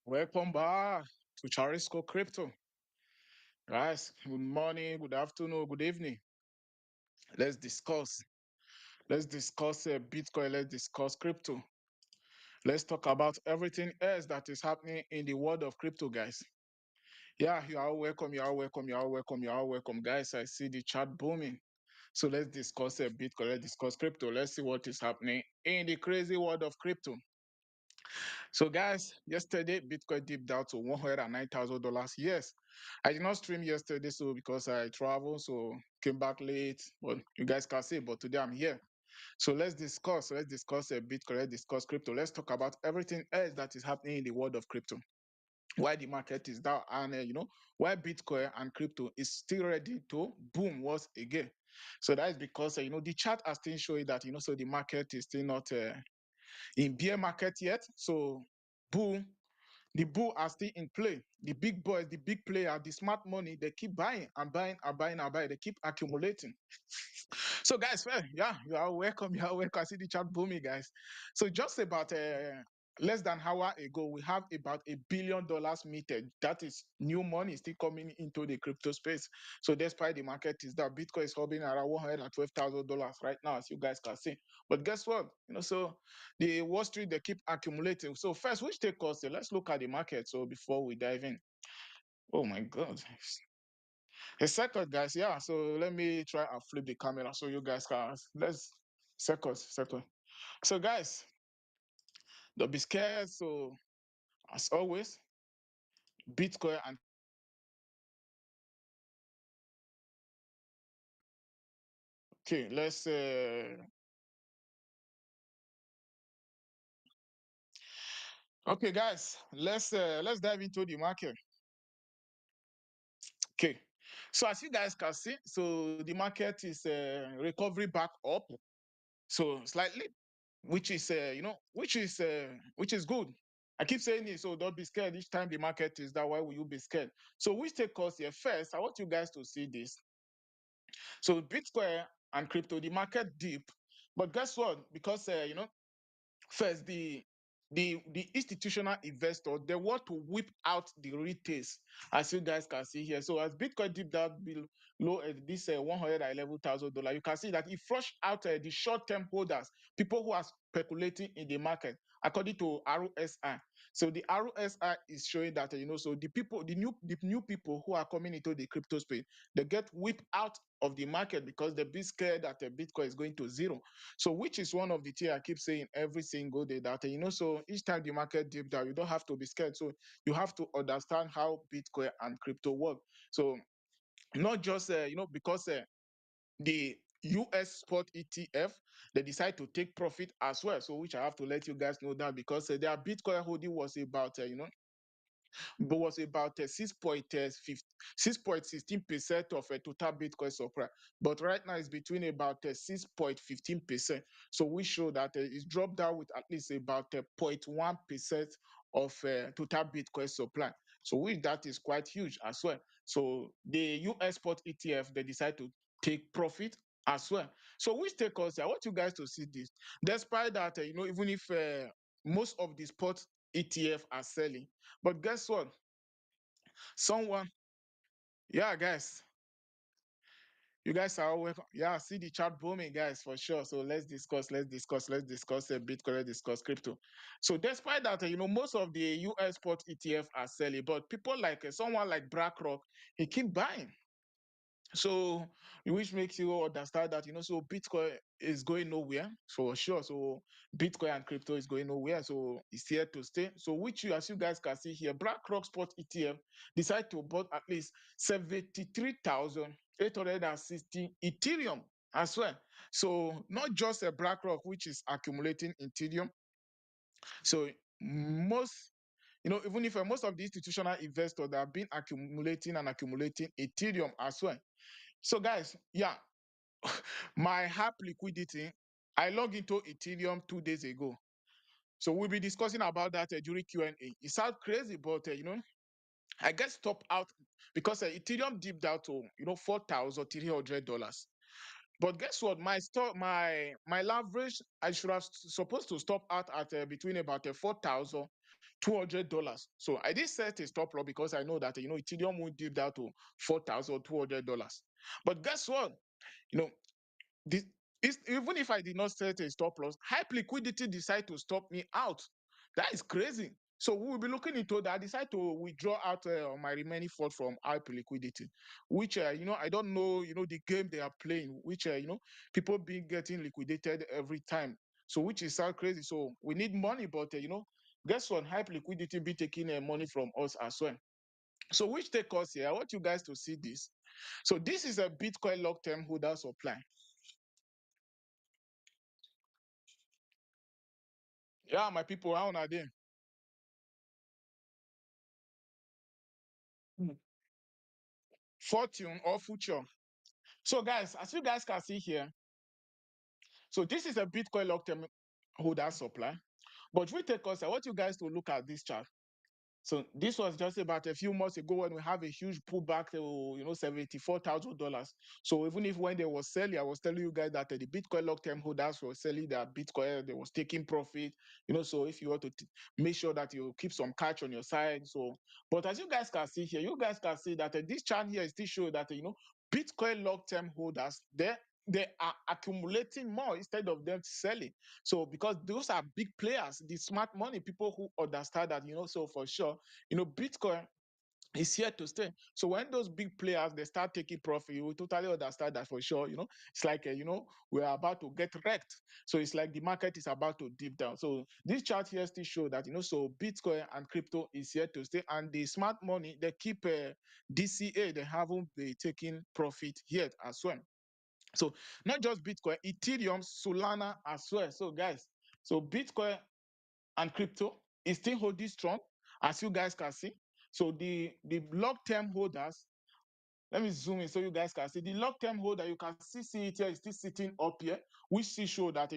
Welcome back to Charisco Crypto. Guys, good morning, good afternoon, good evening. Let's discuss. Let's discuss Bitcoin. Let's discuss crypto. Let's talk about everything else that is happening in the world of crypto, guys. Yeah, you are welcome. You are welcome. You are welcome. You are welcome, guys. I see the chat booming. So let's discuss Bitcoin. Let's discuss crypto. Let's see what is happening in the crazy world of crypto. So, guys, yesterday Bitcoin dipped down to $109,000. Yes, I did not stream yesterday, so because I traveled, so came back late. Well, you guys can see, but today I'm here. So let's discuss. Let's discuss Bitcoin. Let's discuss crypto. Let's talk about everything else that is happening in the world of crypto. Why the market is down, and why Bitcoin and crypto is still ready to boom once again. So that is because the chart are still showing that so the market is still not in bear market yet. So bull, the bull are still in play. The big boys, the big player, the smart money, they keep buying and buying and buying and buying. They keep accumulating. So guys, well, yeah, you are welcome. You are welcome. I see the chat booming, guys. So just about less than an hour ago, we have about $1 billion meted. That is new money still coming into the crypto space. So despite the market is that Bitcoin is hovering around $112,000 right now, as you guys can see. But guess what? So the Wall Street they keep accumulating. So first, which take us? Let's look at the market. So before we dive in, oh my God. A second, guys. Yeah. So let me try and flip the camera so you guys can. Let's second. So guys, don't be scared. So as always, Bitcoin and okay. Okay, guys. Let's dive into the market. Okay. So as you guys can see, so the market is recovery back up. So slightly, which is which is good. I keep saying it, so don't be scared each time the market is that. Why will you be scared? So which take us here first? I want you guys to see this. So Bitcoin and crypto, the market deep, but guess what? Because first the institutional investor they want to whip out the retails, as you guys can see here. So as Bitcoin dipped down below this $111,000, you can see that it flushed out the short-term holders, people who are speculating in the market, according to RSI. So the RSI is showing that so the new people who are coming into the crypto space, they get whipped out of the market because they're be scared that Bitcoin is going to zero. So which is one of the things I keep saying every single day, that so each time the market dip down, you don't have to be scared. So you have to understand how Bitcoin and crypto work. So not just because the US spot ETF, they decide to take profit as well. So which I have to let you guys know that, because their Bitcoin holding was about but was about 6.16% of a total Bitcoin supply. But right now it's between about 6.15%. So we show that it's dropped down with at least about 0.1% of total Bitcoin supply. So which that is quite huge as well. So the US spot ETF, they decide to take profit as well. So which take us, I want you guys to see this. Despite that, even if most of the spot ETF are selling, but guess what? Someone, yeah, guys, you guys are all welcome. Yeah, see the chat booming, guys, for sure. So let's discuss Bitcoin, let's discuss crypto. So despite that, most of the US spot ETF are selling, but people like someone like BlackRock, he keep buying. So, which makes you understand that so Bitcoin is going nowhere for sure. So Bitcoin and crypto is going nowhere. So it's here to stay. So which you, as you guys can see here, BlackRock Spot ETF decide to bought at least 73,860 Ethereum as well. So not just a BlackRock which is accumulating Ethereum. So most even if most of the institutional investors that have been accumulating and accumulating Ethereum as well. So guys, yeah, my app liquidity, I logged into Ethereum 2 days ago. So we'll be discussing about that during Q&A. It sounds crazy, but I get stopped out because Ethereum dipped down to $4,300. But guess what? My leverage, I should have supposed to stop out at between about 4,000 $200. So I did set a stop loss because I know that Ethereum will dip down to $4,200. But guess what? You know, this is, even if I did not set a stop loss, hype liquidity decide to stop me out. That is crazy. So we will be looking into that. I decide to withdraw out my remaining fund from hype liquidity, which I don't know, the game they are playing, which people being getting liquidated every time. So which is so crazy. So we need money, but guess what? Hype liquidity be taking money from us as well. So which take us here. I want you guys to see this. So this is a Bitcoin long-term holder supply. Yeah, my people, how are they? Mm. Fortune or future. So, guys, as you guys can see here, so this is a Bitcoin long-term holder supply. But we take us, I want you guys to look at this chart. So this was just about a few months ago when we have a huge pullback to $74,000. So even if when they were selling, I was telling you guys that the Bitcoin long-term holders were selling their Bitcoin, they was taking profit. So if you want to make sure that you keep some cash on your side. So, but as you guys can see here, you guys can see that this chart here still show that Bitcoin long-term holders they are accumulating more instead of them selling. So because those are big players, the smart money people who understand that, so for sure, Bitcoin is here to stay. So when those big players they start taking profit, you will totally understand that for sure. It's like we are about to get wrecked. So it's like the market is about to dip down. So this chart here still show that so Bitcoin and crypto is here to stay, and the smart money they keep DCA they haven't been taking profit yet as well. So not just Bitcoin, Ethereum, Solana as well. So guys, so Bitcoin and crypto is still holding strong, as you guys can see. So the long-term holders, let me zoom in so you guys can see. The long-term holder, you can see it here, is still sitting up here, which still show that,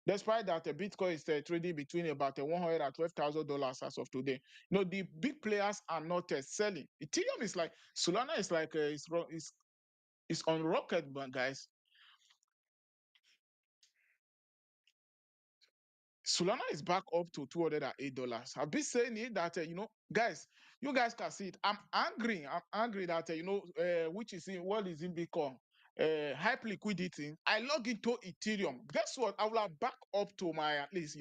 despite that Bitcoin is trading between about $112,000 as of today, the big players are not selling. Ethereum is like, Solana is like, it's on rocket, but guys, Solana is back up to $208. I've been saying it that guys, you guys can see it. I'm angry. I'm angry that which is in what is in Bitcoin, hype liquidity. I log into Ethereum. Guess what? I will have back up to my at least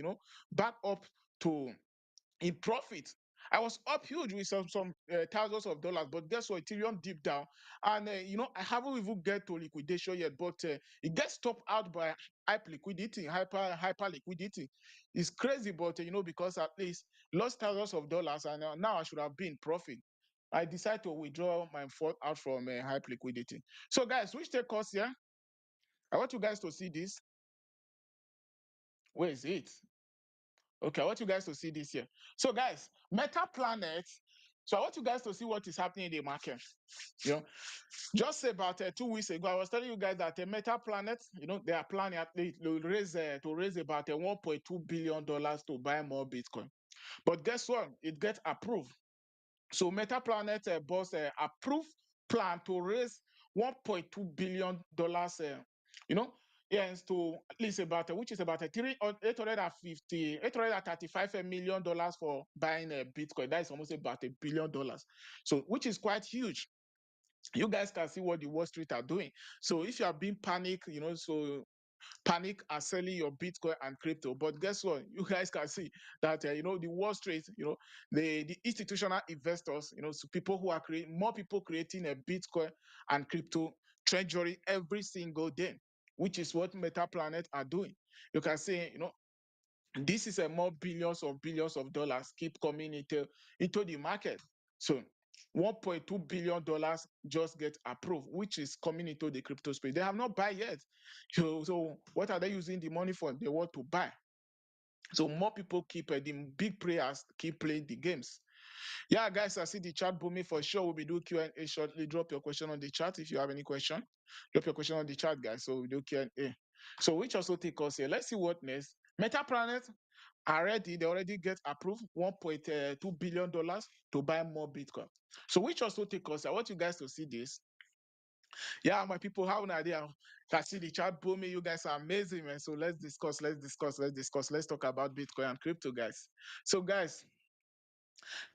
back up to in profit. I was up huge with some thousands of dollars, but guess what? Ethereum deep down, and I haven't even get to liquidation yet, but it gets stopped out by hyper liquidity. It's crazy, but because at least lost thousands of dollars, and now I should have been profit. I decided to withdraw my fund out from hype liquidity. So, guys, which take us here? I want you guys to see this. Where is it? Okay, I want you guys to see this here. So, guys, Meta Planet. So, I want you guys to see what is happening in the market. You know, just about 2 weeks ago, I was telling you guys that Meta Planet, they are planning to raise about $1.2 billion to buy more Bitcoin. But guess what? It gets approved. So Meta Planet boss approved plan to raise $1.2 billion. You know, yes, to at least about which is about a three $835 million for buying a Bitcoin. That is almost about $1 billion. So which is quite huge. You guys can see what the Wall Street are doing. So if you are being panicked, so panic are selling your Bitcoin and crypto. But guess what? You guys can see that the Wall Street, the institutional investors, so people who are creating more people creating a Bitcoin and crypto treasury every single day, which is what Meta Planet are doing. You can see, this is a more billions of dollars keep coming into the market. So $1.2 billion just get approved, which is coming into the crypto space. They have not buy yet. So what are they using the money for? They want to buy. So more people keep the big players keep playing the games. Yeah, guys, I see the chat booming for sure. We'll be doing Q&A shortly. Drop your question on the chat if you have any question. Drop your question on the chat, guys. So we'll do Q&A. So which also take us here. Let's see what next. Meta Planet they already get approved $1.2 billion to buy more Bitcoin. So which also take us. I want you guys to see this. Yeah, my people, how are they? I see the chat booming. You guys are amazing, man. So let's discuss. Let's talk about Bitcoin and crypto, guys. So, guys,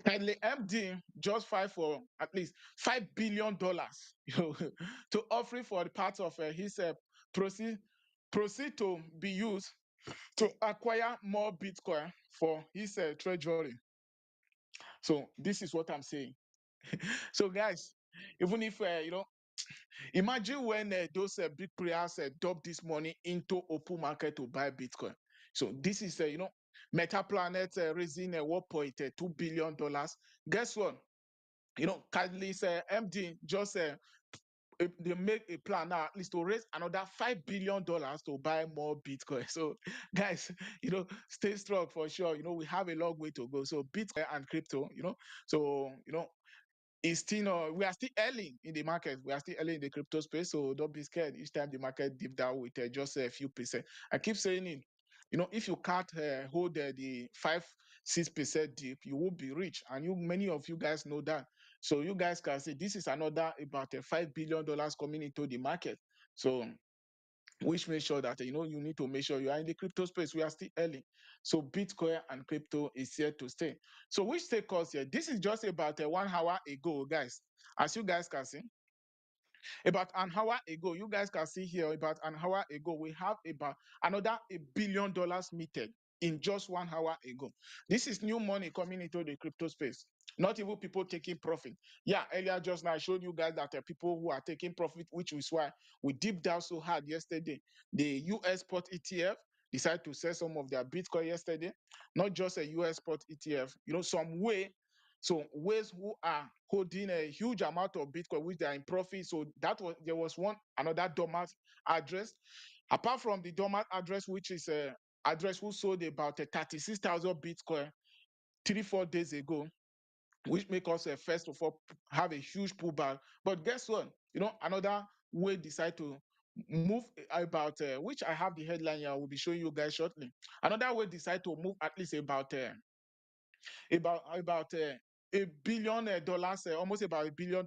Kindly MD just filed for at least $5 billion, to offering for the part of his proceed proceed to be used to acquire more Bitcoin for his treasury. So this is what I'm saying. So guys, even if imagine when those big players dump this money into open market to buy Bitcoin. So this is Meta Planet raising $1.2 billion. Guess what? Catalyst MD just they make a plan now at least to raise another $5 billion to buy more Bitcoin. So guys, stay strong for sure. We have a long way to go. So Bitcoin and crypto, so it's still we are still early in the market. We are still early in the crypto space, so don't be scared each time the market dip down with just a few percent. I keep saying it. If you can't hold the 5-6% dip, you will be rich, and many of you guys know that. So you guys can see this is another about $5 billion coming into the market. So which makes sure that you need to make sure you are in the crypto space. We are still early, so Bitcoin and crypto is here to stay. So which take us here? This is just about 1 hour ago, guys. As you guys can see, about an hour ago, you guys can see here, about an hour ago, we have about another $1 billion meted in just 1 hour ago. This is new money coming into the crypto space. Not even people taking profit. Yeah, earlier just now I showed you guys that people who are taking profit, which is why we dipped down so hard yesterday. The US spot ETF decided to sell some of their Bitcoin yesterday. Not just a US spot ETF, some way, so ways who are holding a huge amount of Bitcoin, which they are in profit. So there was one another dormant address. Apart from the dormant address, which is a address who sold about 36,000 Bitcoin 3-4 days ago, which make us first of all have a huge pullback. But guess what? Another way decide to move about which I have the headline here. I will be showing you guys shortly. Another way decide to move at least about $1 billion, almost about $1 billion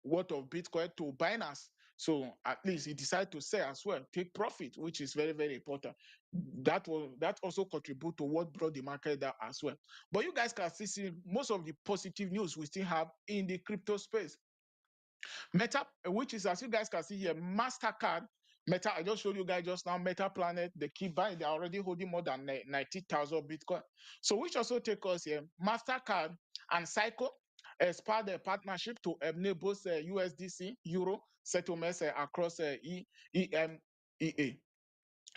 worth of Bitcoin to Binance. So at least he decided to sell as well, take profit, which is very, very important. That also contribute to what brought the market down as well. But you guys can still see most of the positive news we still have in the crypto space. Meta, which is, as you guys can see here, MasterCard. Meta, I just showed you guys just now, Meta Planet, they keep buying, they're already holding more than 90,000 Bitcoin. So which also take us here, MasterCard and Psycho expand their partnership to enable USDC, Euro settlements across EMEA.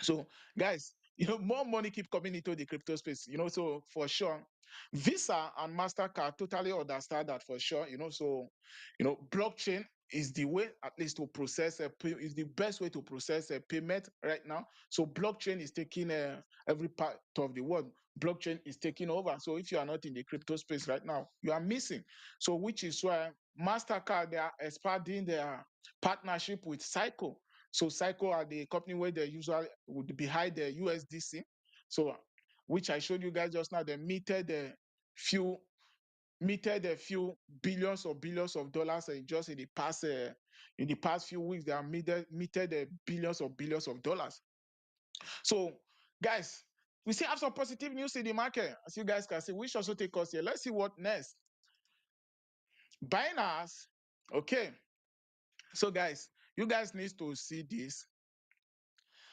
So, guys, more money keep coming into the crypto space. So for sure, Visa and Mastercard totally understand that for sure. So blockchain is the way at least to process is the best way to process a payment right now. So blockchain is taking every part of the world. Blockchain is taking over. So if you are not in the crypto space right now, you are missing. So which is why Mastercard, they are expanding their partnership with Cycle. So Cycle are the company where they usually would behind the USDC. So which I showed you guys just now, they few meted a few billions of dollars just in the past few weeks. They are meted billions of dollars. So guys, we still have some positive news in the market, as you guys can see, which also take us here. Let's see what next. Binance. Okay, so guys, you guys need to see this.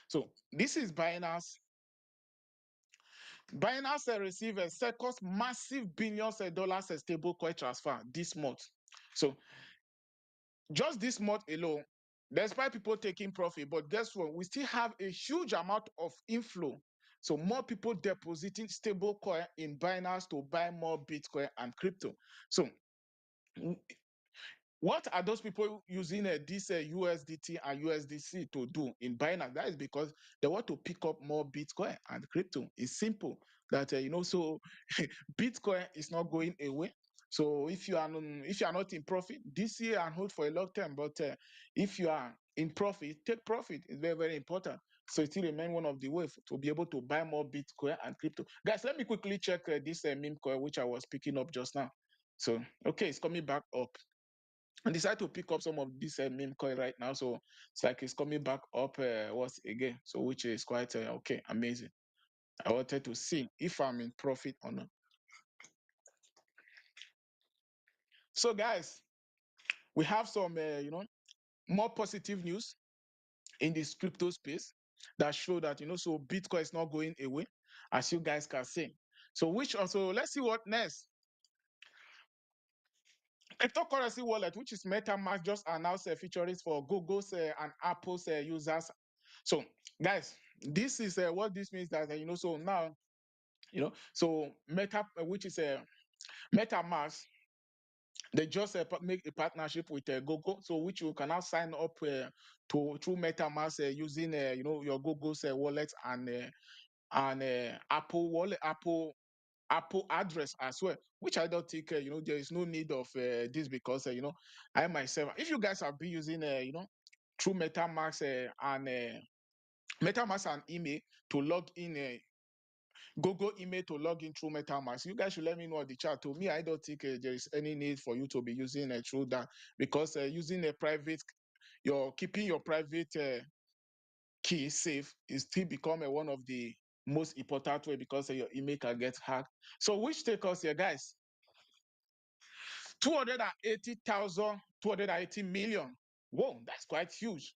So this is Binance. Binance received a second massive billions of dollars stable coin transfer this month. So just this month alone, despite people taking profit, but guess what? We still have a huge amount of inflow. So more people depositing stable coin in Binance to buy more Bitcoin and crypto. So what are those people using this USDT and USDC to do in Binance? That is because they want to pick up more Bitcoin and crypto. It's simple that so Bitcoin is not going away. So if you are not in profit this year and hold for a long term, but if you are in profit, take profit. It's very, very important. So it still remain one of the ways to be able to buy more Bitcoin and crypto. Guys, let me quickly check this meme coin which I was picking up just now. So okay, it's coming back up. I decided to pick up some of this meme coin right now. So it's like it's coming back up once again. So which is quite okay, amazing. I wanted to see if I'm in profit or not. So, guys, we have some, more positive news in this crypto space that show that so Bitcoin is not going away, as you guys can see. So, which also let's see what next. Cryptocurrency wallet, which is MetaMask, just announced features for Google's and Apple's users. So, guys, this is what this means that so now so which is MetaMask, they just make a partnership with Google, so which you can now sign up to through MetaMask using your Google's wallet and Apple wallet, Apple address as well. Which I don't think there is no need of this because I myself, if you guys have been using through MetaMask and MetaMask and email to log in. Google email to log in through MetaMask. You guys should let me know in the chat. To me, I don't think there is any need for you to be using through that because using a private, you're keeping your private key safe is still become one of the most important way because your email can get hacked. So which take us here, guys? 280,000, 280 million. Whoa, that's quite huge.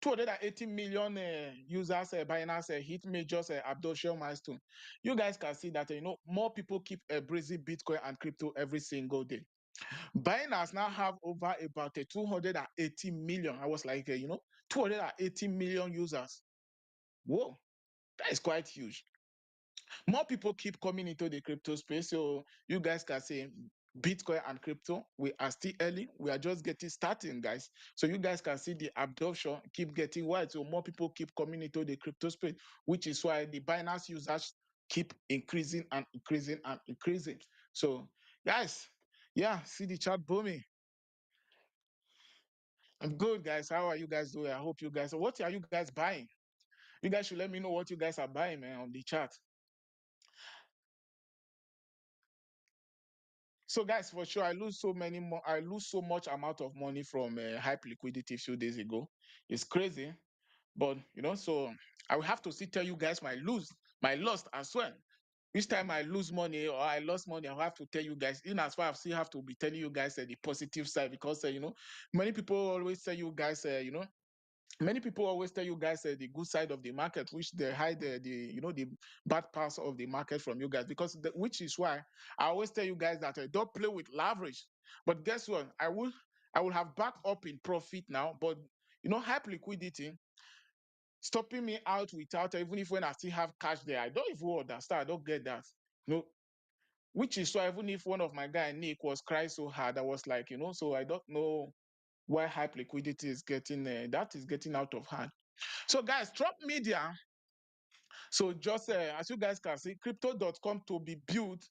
280 million users Binance hit major adoption milestone. You guys can see that more people keep embracing Bitcoin and crypto every single day. Binance now have over about 280 million. I was like, 280 million users. Whoa, that is quite huge. More people keep coming into the crypto space. So you guys can say Bitcoin and crypto, we are still early. We are just getting starting, guys. So you guys can see the adoption keep getting wide. So more people keep coming into the crypto space, which is why the Binance users keep increasing and increasing and increasing. So, guys, yeah, see the chat booming. I'm good, guys. How are you guys doing? I hope you guys. What are you guys buying? You guys should let me know what you guys are buying, man, on the chat. So guys, for sure, I lose so much amount of money from hype liquidity a few days ago. It's crazy, but so I will have to still tell you guys my loss as well. Each time I lose money or I lost money, I'll have to tell you guys. In as far as I still have to be telling you guys the positive side because many people always tell you guys many people always tell you guys the good side of the market, which they hide the bad parts of the market from you guys. Because which is why I always tell you guys that don't play with leverage. But guess what? I will have back up in profit now. But hype liquidity stopping me out without even if when I still have cash there, I don't even understand. I don't get that. Which is why even if one of my guy Nick was crying so hard, I was like, so I don't know why hype liquidity is getting that is getting out of hand. So, guys, Trump Media. So, just as you guys can see, crypto.com to be built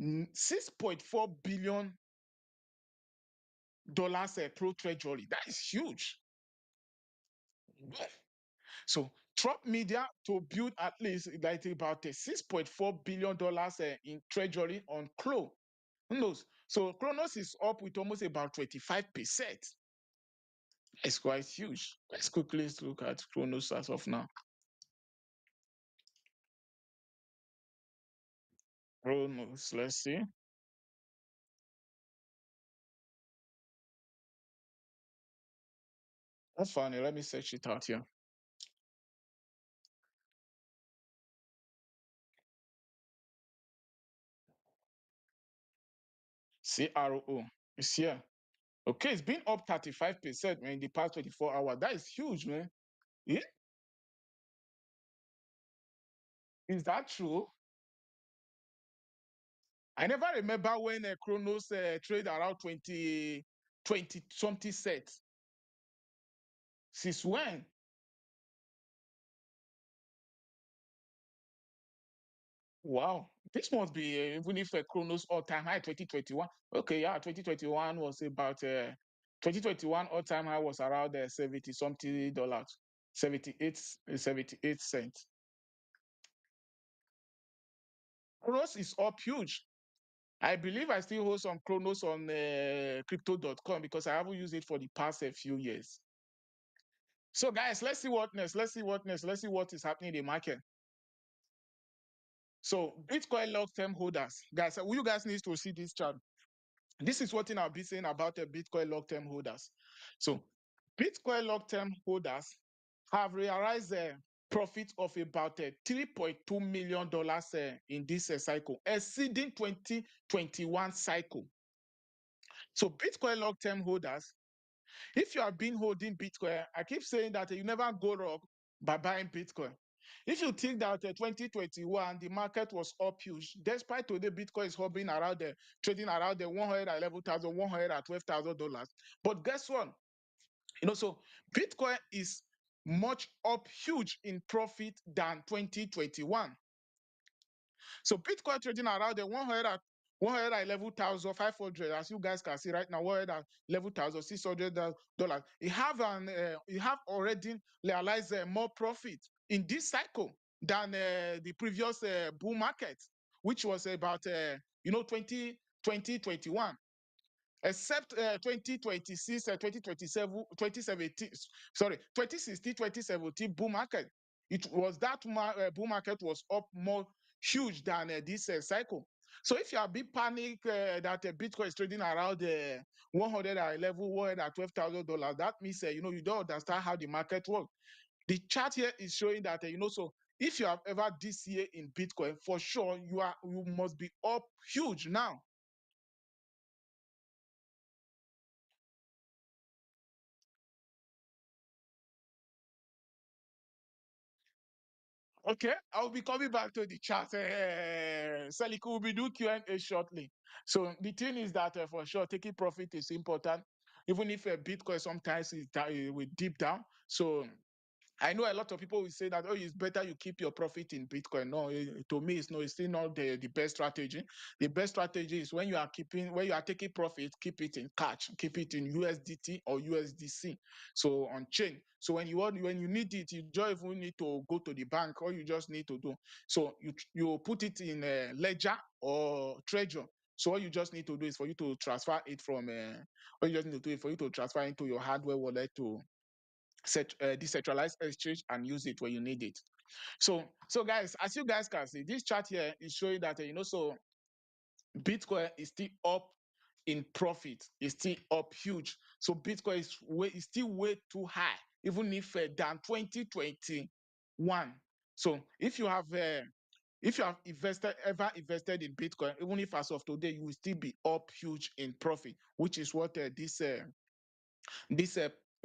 $6.4 billion pro treasury. That is huge. Yeah. So, Trump Media to build at least like about $6.4 billion in treasury on Clo. Who knows? So, Kronos is up with almost about 25%. It's quite huge. Let's quickly look at Kronos as of now. Kronos, let's see. That's funny. Let me search it out here. CRO. It's here. Okay, it's been up 35% man, in the past 24 hours. That is huge, man. Yeah? Is that true? I never remember when Chronos trade around 20 something sets. Since when? Wow. This must be even if Chronos all-time high 2021. Okay, yeah, 2021 was about 2021 all-time high was around 70 something dollars. 78 cents. Chronos is up huge. I believe I still hold some Chronos on crypto.com because I haven't used it for the past few years. So, guys, let's see what next. Let's see what next. Let's see what is happening in the market. So, Bitcoin long-term holders, guys, you guys need to see this chart. This is what I'll be saying about Bitcoin long-term holders. So Bitcoin long-term holders have realized a profit of about $3.2 million in this cycle, exceeding 2021 cycle. So Bitcoin long-term holders, if you have been holding Bitcoin, I keep saying that you never go wrong by buying Bitcoin. If you think that 2021 the market was up huge, despite today Bitcoin is hovering around the trading around the $111,000, $112,000. But guess what? So Bitcoin is much up huge in profit than 2021. So Bitcoin trading around the 111,500, as you guys can see right now, $111,600. You have already realized more profit in this cycle than the previous bull market, which was about 2021, except 2026, 2027, 2017, sorry, 2016, 2017 bull market. It was that bull market was up more huge than this cycle. So if you are big panic that Bitcoin is trading around 111, $112,000, that means you don't understand how the market works. The chart here is showing that so if you have ever this year in Bitcoin, for sure you must be up huge now. Okay, I'll be coming back to the chat. Seliku will be doing Q&A shortly. So the thing is that for sure, taking profit is important, even if Bitcoin sometimes will deep down. So I know a lot of people will say that, oh, it's better you keep your profit in Bitcoin. No, to me, it's still not the best strategy. The best strategy is when you are taking profit, keep it in cash, keep it in USDT or USDC. So on chain. So when you need it, you don't even need to go to the bank. All you just need to do. So you put it in a ledger or treasure. So all you just need to do is for you to transfer it from. All you just need to do is for you to transfer into your hardware wallet to decentralized exchange and use it when you need it. So guys, as you guys can see, this chart here is showing that so Bitcoin is still up in profit, is still up huge. So Bitcoin is still way too high, even if than 2021. So if you have invested in Bitcoin, even if as of today you will still be up huge in profit, which is what this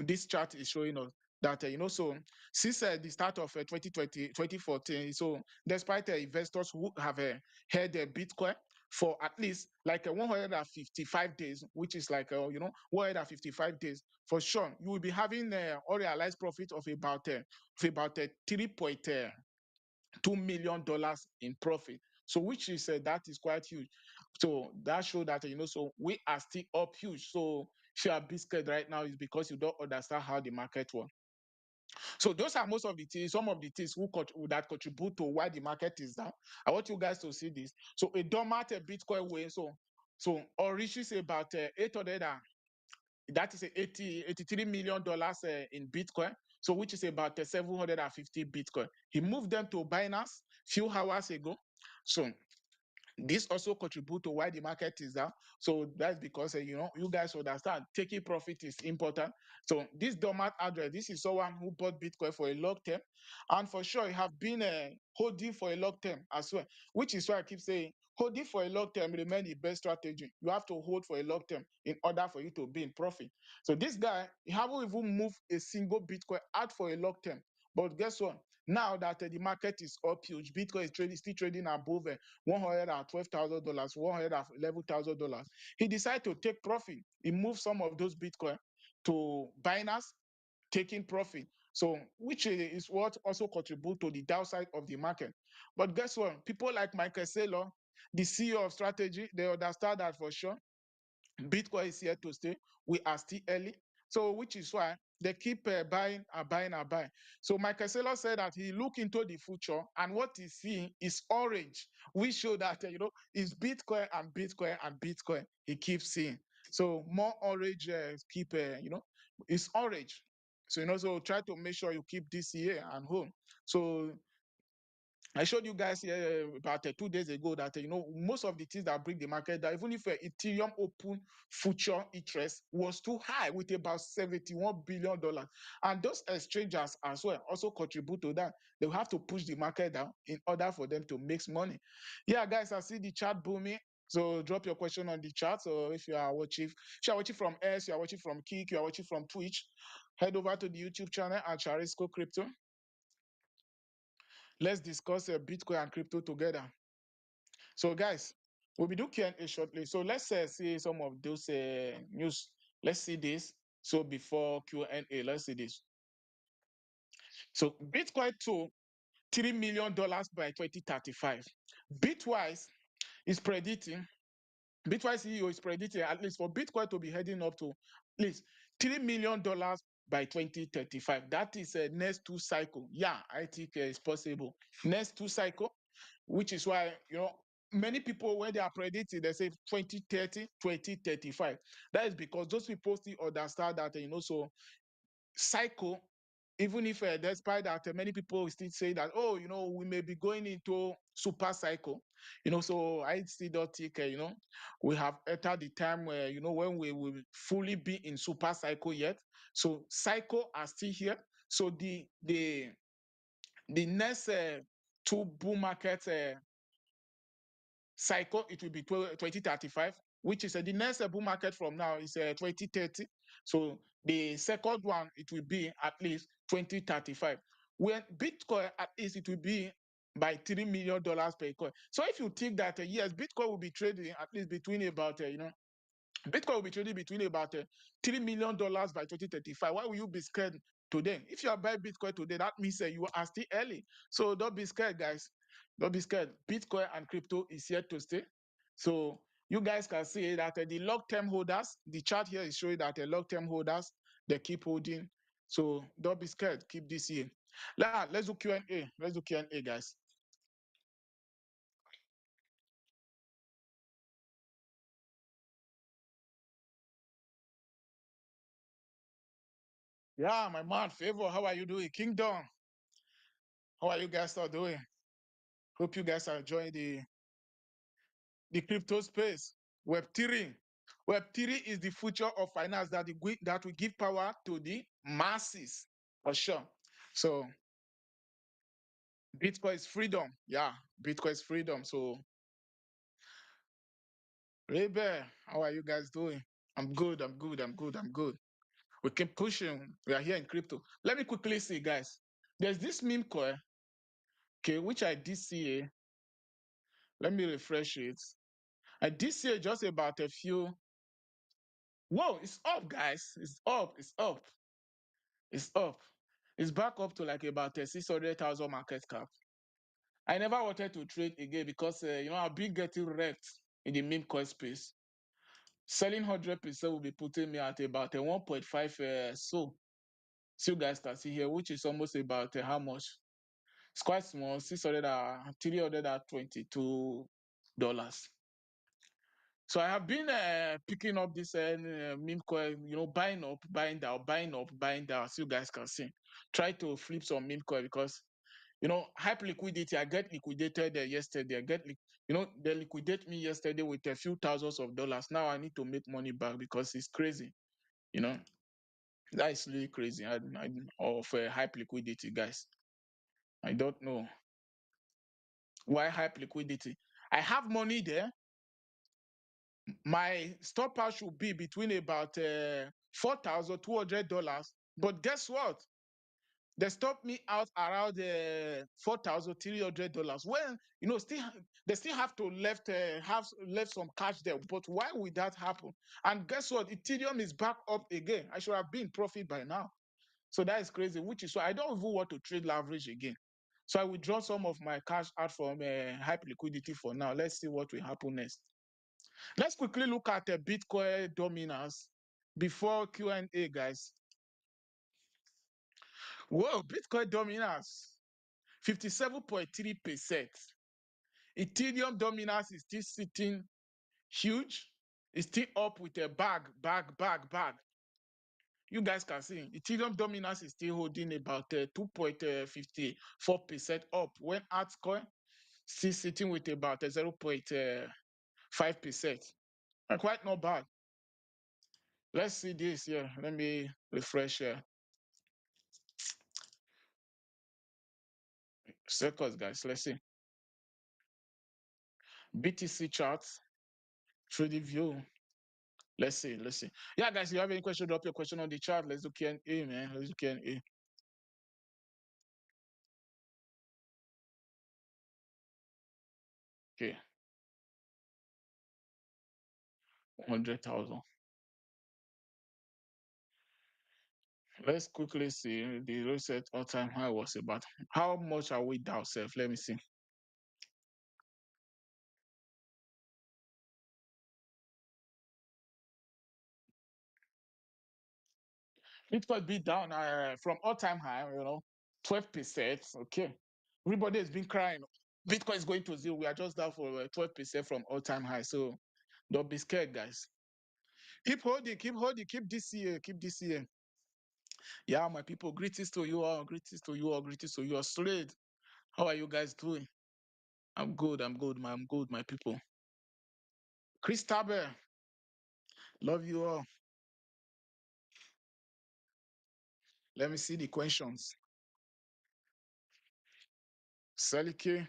this chart is showing us that so since the start of 2020 2014, so despite investors who have held Bitcoin for at least like 155 days, which is like 155 days, for sure you will be having unrealized profit of about 3.2 million dollars in profit. So which is that is quite huge. So that shows that so we are still up huge. So if you are biscuit right now, is because you don't understand how the market works. So those are most of the things, some of the things that contribute to why the market is down. I want you guys to see this. So a dormant Bitcoin way. So or reaches about 800 that is a 83 million dollars in Bitcoin. So which is about 750 Bitcoin. He moved them to Binance few hours ago. So this also contribute to why the market is down. So that's because you guys understand taking profit is important. So this dormant address, this is someone who bought Bitcoin for a long term, and for sure you have been holding for a long term as well. Which is why I keep saying holding for a long term remain the best strategy. You have to hold for a long term in order for you to be in profit. So this guy, he haven't even moved a single Bitcoin out for a long term. But guess what? Now that the market is up huge, Bitcoin is still trading above $112,000, $111,000. He decided to take profit. He moved some of those Bitcoin to Binance, taking profit. So, which is what also contribute to the downside of the market. But guess what? People like Michael Saylor, the CEO of strategy, they understand that for sure. Bitcoin is here to stay. We are still early. So, which is why they keep buying and buying and buying. So, Michael Saylor said that he look into the future and what he's seeing is orange. We show that, it's Bitcoin and Bitcoin and Bitcoin. He keeps seeing. So, more orange it's orange. So, so try to make sure you keep this year and home. So, I showed you guys here about 2 days ago that most of the things that bring the market down, even if Ethereum open future interest was too high with about $71 billion, and those exchanges as well also contribute to that. They will have to push the market down in order for them to make money. Yeah, guys, I see the chat booming. So drop your question on the chat. So if you are watching from S, you are watching from Kik, you are watching from Twitch, head over to the YouTube channel at Charisco Crypto. Let's discuss Bitcoin and crypto together. So, guys, we'll be doing Q&A shortly. So let's see some of those news. Let's see this. So before Q&A, let's see this. So Bitcoin to $3 million by 2035. Bitwise is predicting. Bitwise CEO is predicting at least for Bitcoin to be heading up to at least $3 million by 2035. That is a next 2 cycle. Yeah, I think it's possible. Next 2 cycle, which is why many people, when they are predicting, they say 2030, 2035. That is because those people still understand that so cycle, even if despite that many people still say that, oh, we may be going into super cycle, so I still don't think we have entered the time where when we will fully be in super cycle yet. So cycle are still here. So the next two bull market cycle, it will be 2035, which is the next bull market from now is 2030. So the second one, it will be at least 2035. When Bitcoin, at least it will be by $3 million per coin. So if you think that, yes, Bitcoin will be trading at least between about, Bitcoin will be trading between about $3 million by 2035. Why will you be scared today? If you are buying Bitcoin today, that means you are still early. So don't be scared, guys. Don't be scared. Bitcoin and crypto is here to stay. So you guys can see that the long-term holders, the chart here is showing that the long-term holders, they keep holding. So don't be scared. Keep this here. Let's do Q&A. Let's do Q&A, guys. Yeah, my man, Favor, how are you doing? Kingdom, how are you guys all doing? Hope you guys are enjoying the crypto space. Web3. Web3 is the future of finance that will give power to the masses, for sure. So Bitcoin is freedom. Yeah, Bitcoin is freedom. So Rebe, how are you guys doing? I'm good, I'm good, I'm good, I'm good. We keep pushing. We are here in crypto. Let me quickly see, guys. There's this meme coin, okay, which I did see. Let me refresh it. I did see just about a few. Whoa, it's up, guys. It's up. It's up. It's up. It's back up to like about 600,000 market cap. I never wanted to trade again because I've been getting wrecked in the meme coin space. Selling 100% will be putting me at about a 1.5 so you guys can see here, which is almost about how much? It's quite small, $322. So I have been picking up this meme coin, buying up, buying down, buying up, buying down, as you guys can see. Try to flip some meme coin because, hype liquidity, I get liquidated yesterday. They liquidate me yesterday with a few thousands of dollars. Now I need to make money back because it's crazy. You know, that is really crazy. Of hype liquidity, guys. I don't know why hype liquidity. I have money there. My stop out should be between about $4,200. But guess what? They stopped me out around $4,300. Well, still they still have to have left some cash there. But why would that happen? And guess what? Ethereum is back up again. I should have been in profit by now. So that is crazy, which is why I don't even want to trade leverage again. So I will draw some of my cash out from hype liquidity for now. Let's see what will happen next. Let's quickly look at the Bitcoin dominance before Q&A, guys. Whoa, Bitcoin dominance, 57.3%. Ethereum dominance is still sitting huge. It's still up with a bag. You guys can see Ethereum dominance is still holding about 2.54% up, when altcoin still sitting with about 0.5%. And quite not bad. Let's see this here. Let me refresh here. Seconds, guys. Let's see. BTC charts, trading view. Let's see. Let's see. Yeah, guys, if you have any question, drop your question on the chat. Let's do Q&A, man. Let's do Q&A. Okay. 100,000. Let's quickly see. The reset all-time high was about. How much are we down, self? Let me see. Bitcoin be down from all-time high, 12%. Okay. Everybody has been crying. Bitcoin is going to zero. We are just down for 12% from all-time high. So don't be scared, guys. Keep holding, keep this year, keep this year. Yeah, my people, greetings to you all, greetings to you all, greetings to you all. Slade, how are you guys doing? I'm good, man, I'm good, my people. Chris Taber, love you all. Let me see the questions. Selike,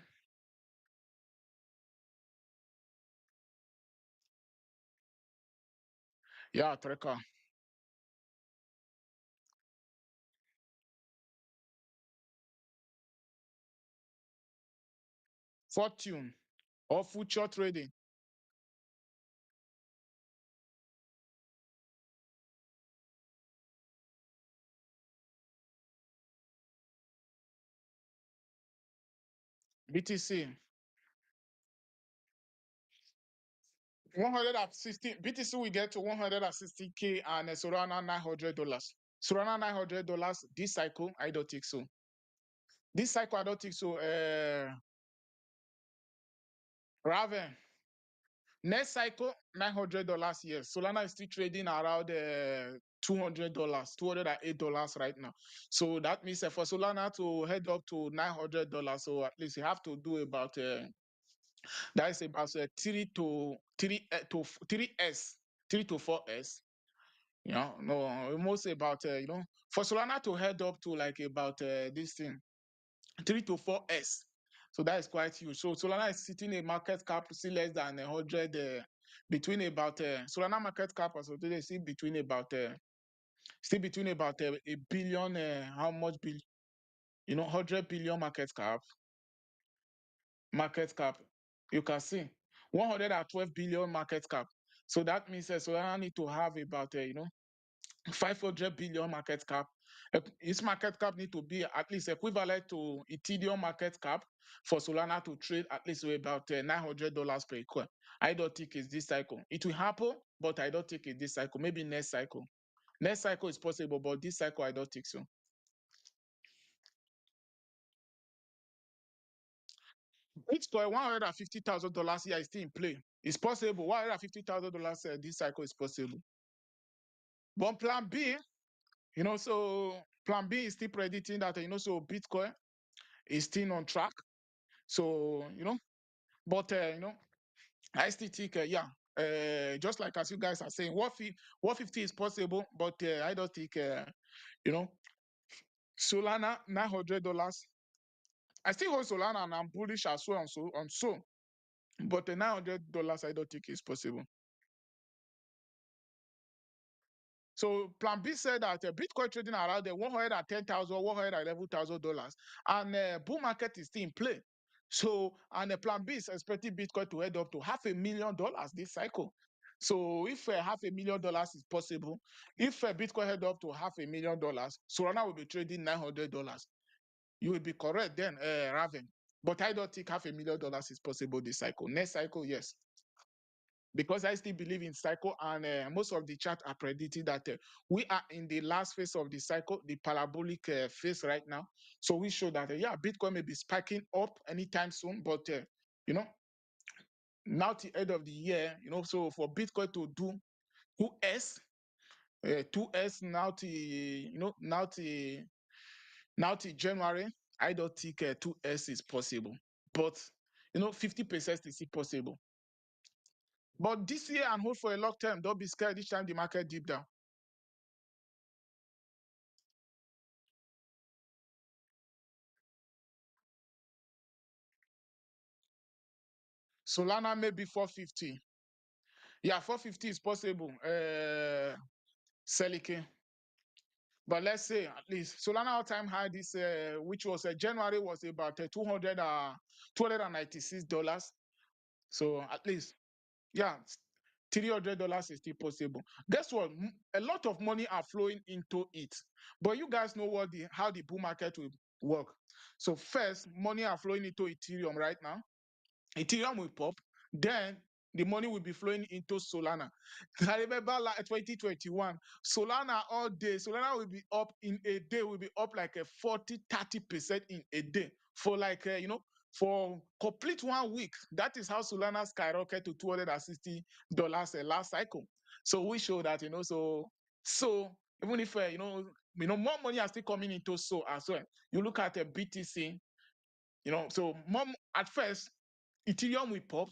yeah, Treka. Fortune or future trading. BTC, 160, BTC will get to 160K and Solana $900. Solana $900 this cycle, I don't think so. This cycle, I don't think so. Raven, next cycle, $900, yes. Solana is still trading around $200, $208 right now. So that means for Solana to head up to $900, so at least you have to do about that is about 3 to 4s. No, almost about for Solana to head up to like about this thing 3 to 4s. So that is quite huge. So Solana is sitting a market cap still less than 100, between about Solana market cap as of today still between about still between about a billion. How much billion? 100 billion market cap. You can see 112 billion market cap. So that means Solana need to have about 500 billion market cap. Its market cap need to be at least equivalent to Ethereum market cap for Solana to trade at least with about $900 per coin. I don't think it's this cycle. It will happen, but I don't think it's this cycle. Maybe next cycle. Next cycle is possible, but this cycle I don't think so. Bitcoin $150,000 here is still in play. It's possible. $150,000 this cycle is possible. But plan B, so plan B is still predicting that so Bitcoin is still on track. So, but, I still think, yeah, just like as you guys are saying, 150 is possible, but I don't think, you know, Solana, $900. I still hold Solana and I'm bullish as well on so, but $900, I don't think is possible. So Plan B said that Bitcoin trading around the $110,000, $111,000, and bull market is still in play. So, and Plan B is expecting Bitcoin to head up to $500,000 this cycle. So, if $500,000 is possible, if Bitcoin head up to $500,000, Solana will be trading $900. You will be correct then, Raven. But I don't think $500,000 is possible this cycle. Next cycle, yes, because I still believe in cycle, and most of the chart are predicting that we are in the last phase of the cycle, the parabolic phase right now. So we show that yeah, Bitcoin may be spiking up anytime soon, but you know, now the end of the year, so for Bitcoin to do 2s, 2S now till now till January. I don't think 2S is possible, but 50% is still possible. But this year and hold for a long term. Don't be scared each time the market deep down. Solana maybe 450. Yeah, 450 is possible. Selike. But let's say at least Solana all-time high this which was January was about 296 dollars. So at least yeah, $300 is still possible. Guess what? A lot of money are flowing into it, but you guys know how the bull market will work. So first, money are flowing into Ethereum right now. Ethereum will pop, then the money will be flowing into Solana. I remember like 2021, Solana all day, Solana will be up in a day, will be up like a 40-30% in a day for like, for complete 1 week. That is how Solana skyrocketed to $260 last cycle. So we show that, so even if, more money are still coming into so as well. You look at a BTC, so mom at first, Ethereum will pop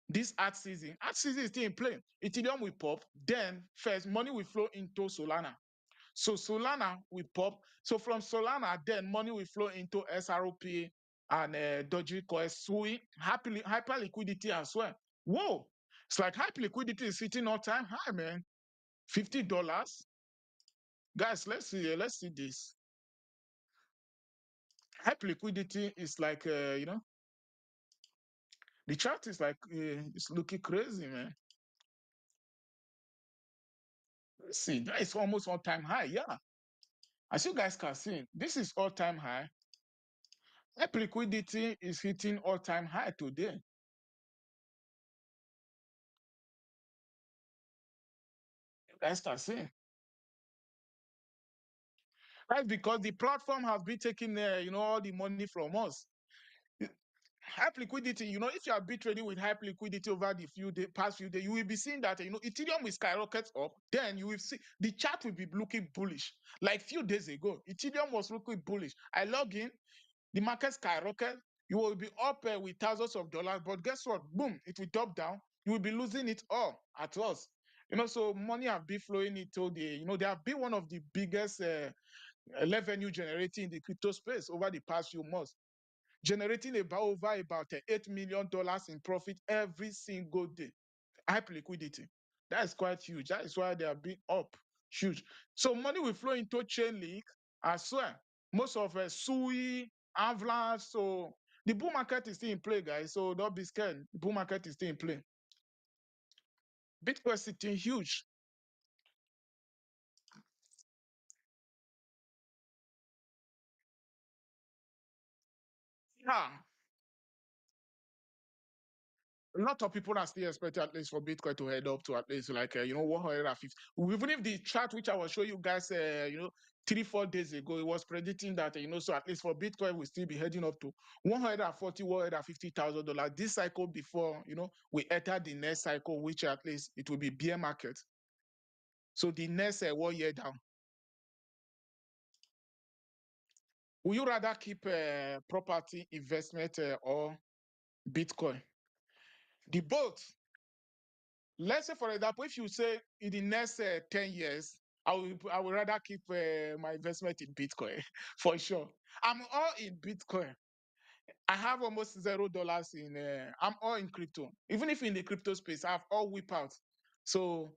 this art season. Art season is still in play. Ethereum will pop. Then first money will flow into Solana. So Solana will pop. So from Solana, then money will flow into SROP and Dogecoin, SUI, hyper liquidity as well. Whoa! It's like hyper liquidity is sitting all time high, man. $50. Guys, let's see this. Hyper liquidity is like the chart is like it's looking crazy, man. Let's see, that is almost all-time high. Yeah, as you guys can see, this is all-time high. App liquidity is hitting all-time high today. You guys can see. That's because the platform has been taking, all the money from us. Hype liquidity, if you have been trading with hype liquidity over the past few days, you will be seeing that, Ethereum will skyrocket up. Then you will see the chart will be looking bullish. Like few days ago, Ethereum was looking bullish. I log in, the market skyrocket. You will be up with thousands of dollars, but guess what? Boom, it will drop down. You will be losing it all at once. So money have been flowing into they have been one of the biggest revenue generating in the crypto space over the past few months, generating about $8 million in profit every single day. Hype liquidity. That is quite huge. That is why they have been up huge. So money will flow into Chainlink as well. Most of SUI, Avalanche. So the bull market is still in play, guys. So don't be scared. The bull market is still in play. Bitcoin is sitting huge. Yeah, a lot of people are still expecting at least for Bitcoin to head up to at least like 150. Even if the chart which I was showing you guys 3-4 days ago, it was predicting that so at least for Bitcoin will still be heading up to 150,000 dollars this cycle before we enter the next cycle, which at least it will be bear market. So the next 1 year down. Would you rather keep property investment or Bitcoin? The both. Let's say, for example, if you say in the next 10 years, I will rather keep my investment in Bitcoin for sure. I'm all in Bitcoin. I have almost $0 in. I'm all in crypto. Even if in the crypto space, I've all whip out. So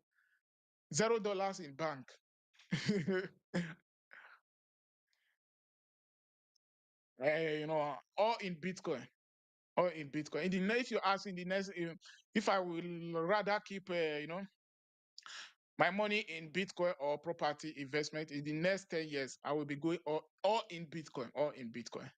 $0 in bank. All in Bitcoin. All in Bitcoin. If you ask in the next, if I will rather keep, my money in Bitcoin or property investment in the next 10 years, I will be going all in Bitcoin, all in Bitcoin.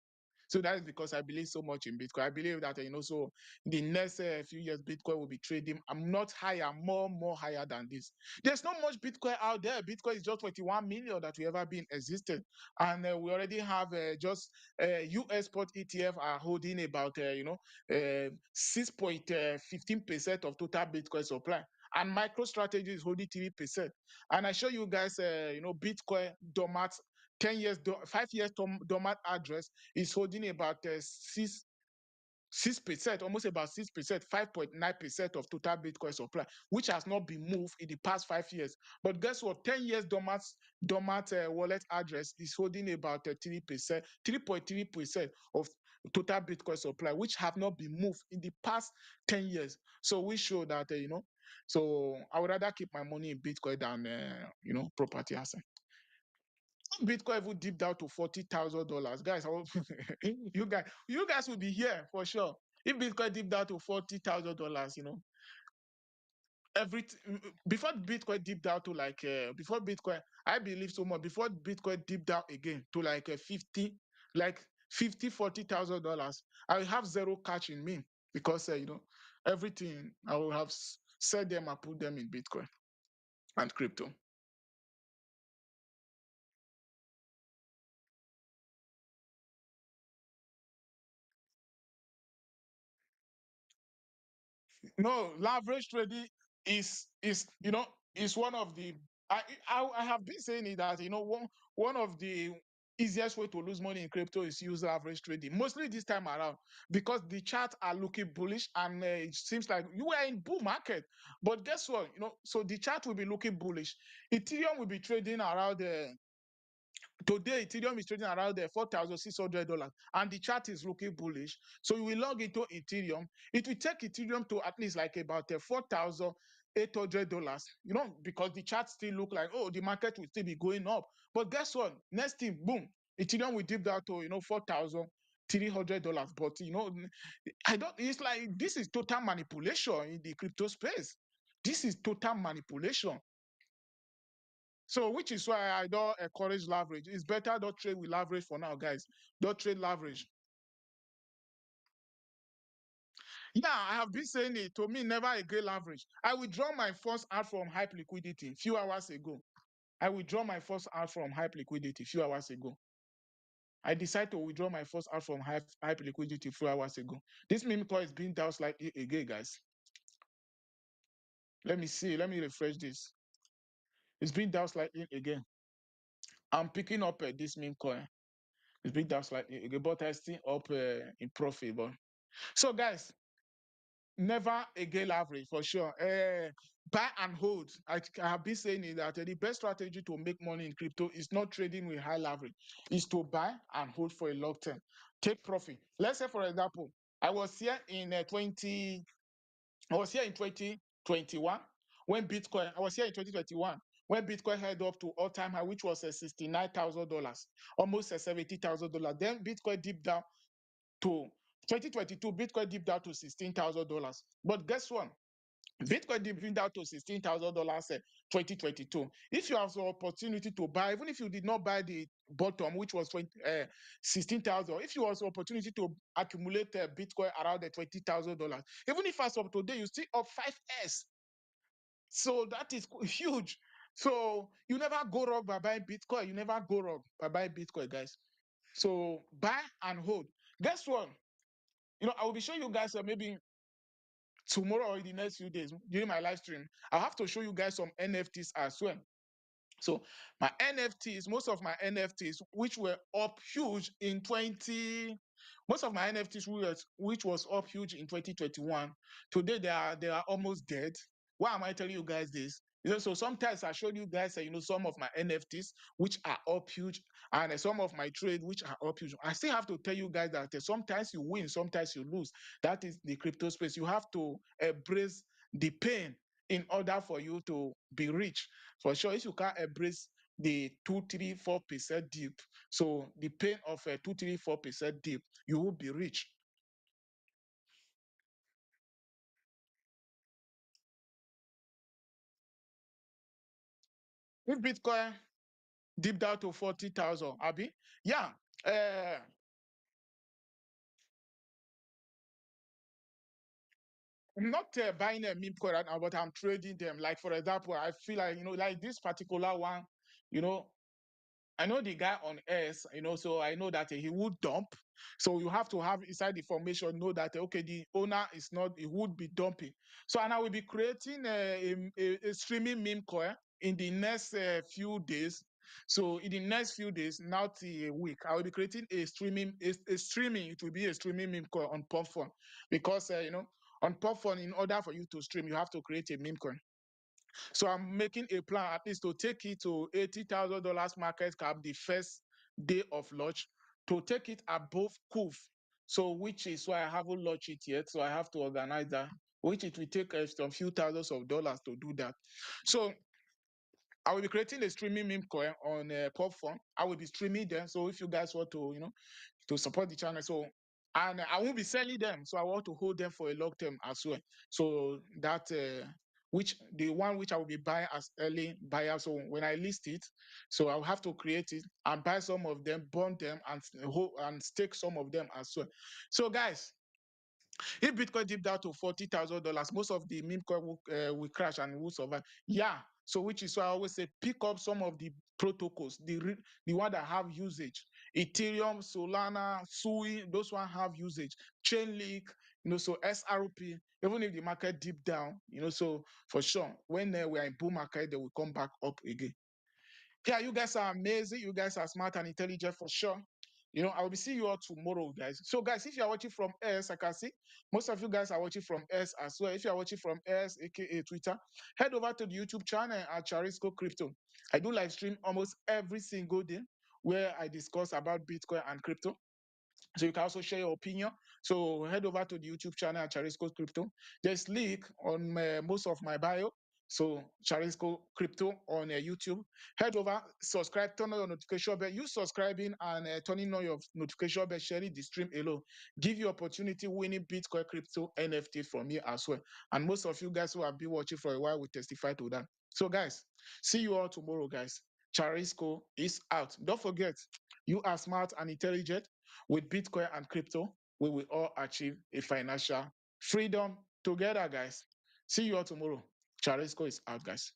So that is because I believe so much in Bitcoin. I believe that, so in the next few years, Bitcoin will be trading. I'm not higher, more higher than this. There's not much Bitcoin out there. Bitcoin is just 21 million that we ever been existed. And we already have just US spot ETF are holding about, 6.15% of total Bitcoin supply. and MicroStrategy is holding 3%. And I show you guys, Bitcoin dormant 10 years, 5 years dormant address is holding about 6%, almost about 6%, 5.9% of total Bitcoin supply, which has not been moved in the past 5 years. But guess what? 10 years dormant wallet address is holding about 3%, 3.3% of total Bitcoin supply, which have not been moved in the past 10 years. So we show that, so I would rather keep my money in Bitcoin than, property asset. Bitcoin even dipped down to $40,000, guys. You guys will be here for sure. If Bitcoin dipped down to $40,000, every before Bitcoin dipped down to like before Bitcoin, I believe so much. Before Bitcoin dipped down again to like 40,000 dollars, I will have zero cash in me because everything I will have sell them and put them in Bitcoin and crypto. No, leverage trading is one of the I have been saying it that one of the easiest way to lose money in crypto is use leverage trading. Mostly this time around because the charts are looking bullish and it seems like you are in bull market. But guess what? So the chart will be looking bullish. Ethereum will be trading around today, Ethereum is trading around there $4,600, and the chart is looking bullish. So you will log into Ethereum. It will take Ethereum to at least like about $4,800, because the chart still look like, oh, the market will still be going up. But guess what? Next thing, boom, Ethereum will dip down to $4,300. But I don't. It's like this is total manipulation in the crypto space. This is total manipulation. So, which is why I don't encourage leverage. It's better don't trade with leverage for now, guys. Don't trade leverage. Yeah, I have been saying it. To me, never again leverage. I withdraw my first out from hype liquidity few hours ago. I withdraw my first out from hype liquidity few hours ago. I decided to withdraw my first out from hype liquidity few hours ago. This meme coin is being down slightly again, guys. Let me see. Let me refresh this. It's being down slightly again. I'm picking up this meme coin. It's being down slightly again, but I still up in profit. But so, guys, never again leverage for sure. Buy and hold. I have been saying it that the best strategy to make money in crypto is not trading with high leverage, is to buy and hold for a long term. Take profit. Let's say, for example, I was here in 2021 when Bitcoin. I was here in 2021 when Bitcoin held up to all-time high, which was $69,000, almost $70,000. Then Bitcoin dipped down to 2022, Bitcoin dipped down to $16,000. But guess what? Bitcoin dipped down to $16,000 2022. If you have the opportunity to buy, even if you did not buy the bottom, which was 16,000, if you have the opportunity to accumulate Bitcoin around the $20,000, even if as of today you still up 5x, so that is huge. So you never go wrong by buying Bitcoin. You never go wrong by buying Bitcoin, guys. So buy and hold. Guess what? I will be showing you guys maybe tomorrow or in the next few days during my live stream. I'll have to show you guys some NFTs as well. So my NFTs, most of my NFTs, which were up huge in 20, most of my NFTs which was up huge in 2021, today they are almost dead. Why am I telling you guys this? So sometimes I showed you guys, some of my NFTs which are up huge, and some of my trade which are up huge. I still have to tell you guys that sometimes you win, sometimes you lose. That is the crypto space. You have to embrace the pain in order for you to be rich. For sure, if you can't embrace the 2, 3, 4% dip, so the pain of a 2, 3, 4% dip, you will be rich. If Bitcoin dipped down to 40,000, Abby, yeah, uh, I'm not buying a meme coin right now, but I'm trading them. Like, for example, I feel like, like this particular one, you know, I know the guy on S, so I know that he would dump. So you have to have inside the formation know that okay, the owner is not, it would be dumping. So and I will be creating a streaming meme coin in the next few days. So in the next few days, now till a week, I will be creating a streaming. It will be a streaming meme coin on Popfun because on Popfun, in order for you to stream, you have to create a meme coin. So I'm making a plan at least to take it to $80,000 market cap the first day of launch, to take it above KUF. So which is why I haven't launched it yet. So I have to organize that, which it will take some few thousands of dollars to do that. So I will be creating a streaming meme coin on Popfun. I will be streaming them. So if you guys want to, to support the channel. So and I won't be selling them. So I want to hold them for a long term as well. So that which the one which I will be buying as early buyer. So when I list it, so I'll have to create it and buy some of them, bond them, and stake some of them as well. So guys, if Bitcoin dip down to $40,000, most of the meme coin will crash and will survive. Yeah. So which is why I always say pick up some of the protocols, the one that have usage. Ethereum, Solana, Sui, those one have usage. Chainlink, so SRP, even if the market dip down, so for sure, when we are in bull market, they will come back up again. Yeah, you guys are amazing. You guys are smart and intelligent for sure. I will be seeing you all tomorrow, guys. So, guys, if you are watching from S, I can see most of you guys are watching from S as well. If you are watching from S, aka Twitter, head over to the YouTube channel at Charisco Crypto. I do live stream almost every single day where I discuss about Bitcoin and crypto. So you can also share your opinion. So head over to the YouTube channel at Charisco Crypto. There's link on most of my bio. So Charisco Crypto on YouTube. Head over, subscribe, turn on your notification bell. You subscribing and turning on your notification bell, sharing the stream alone. Give you opportunity winning Bitcoin crypto NFT from me as well. And most of you guys who have been watching for a while will testify to that. So guys, see you all tomorrow, guys. Charisco is out. Don't forget, you are smart and intelligent. With Bitcoin and crypto, we will all achieve a financial freedom together, guys. See you all tomorrow. Charisco is out, guys.